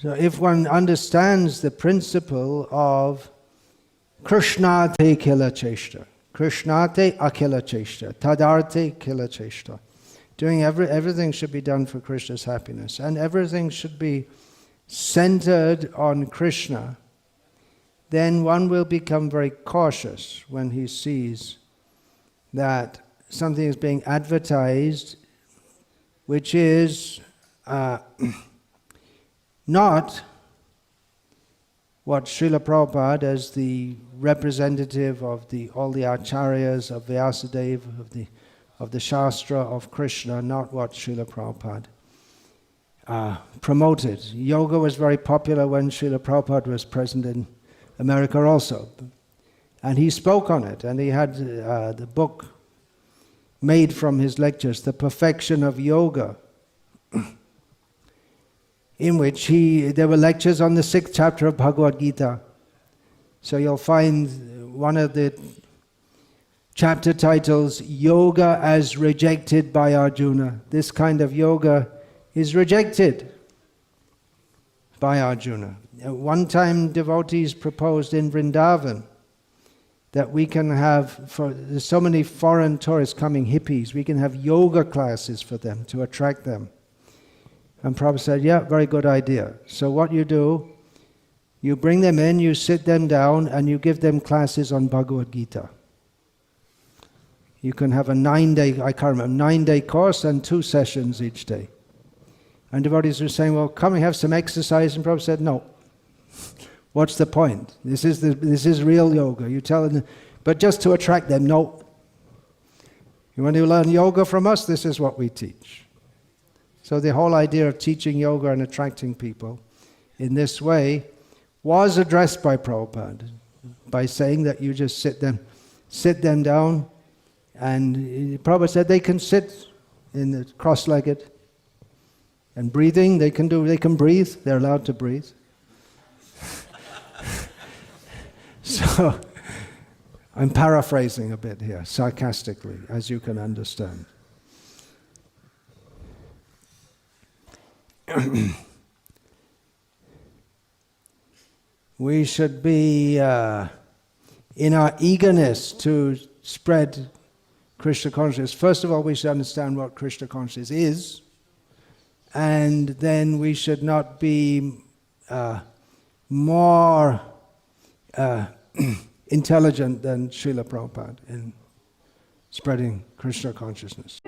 So if one understands the principle of Krishnate Kila Cheshta, Krishnate Akila Cheshta, Tadarte Kila Cheshta, everything should be done for Krishna's happiness, and everything should be centered on Krishna, then one will become very cautious when he sees that something is being advertised which is not what Srila Prabhupada, as the representative of all the acharyas of Vyasadeva, of the Shastra of Krishna, not what Srila Prabhupada promoted. Yoga was very popular when Srila Prabhupada was present in America also. And he spoke on it, and he had the book made from his lectures, The Perfection of Yoga, in which there were lectures on the 6th chapter of Bhagavad Gita. So you'll find one of the chapter titles, Yoga as Rejected by Arjuna. This kind of yoga is rejected by Arjuna. One time devotees proposed in Vrindavan that we can have, there's so many foreign tourists coming, hippies, we can have yoga classes for them to attract them. And Prabhupada said, yeah, very good idea. So what you do, you bring them in, you sit them down, and you give them classes on Bhagavad Gita. You can have a 9-day, I can't remember, 9-day course and 2 sessions each day. And devotees were saying, well, come and have some exercise. And Prabhupada said, no. What's the point? This is real yoga. You tell them, but just to attract them, no. You want to learn yoga from us? This is what we teach. So the whole idea of teaching yoga and attracting people in this way was addressed by Prabhupada by saying that you just sit them down, and Prabhupada said they can sit in the cross-legged, and breathing they can breathe. They're allowed to breathe. So, I'm paraphrasing a bit here, sarcastically, as you can understand. We should be, in our eagerness to spread Krishna consciousness, first of all we should understand what Krishna consciousness is, and then we should not be more intelligent than Srila Prabhupada in spreading Krishna consciousness.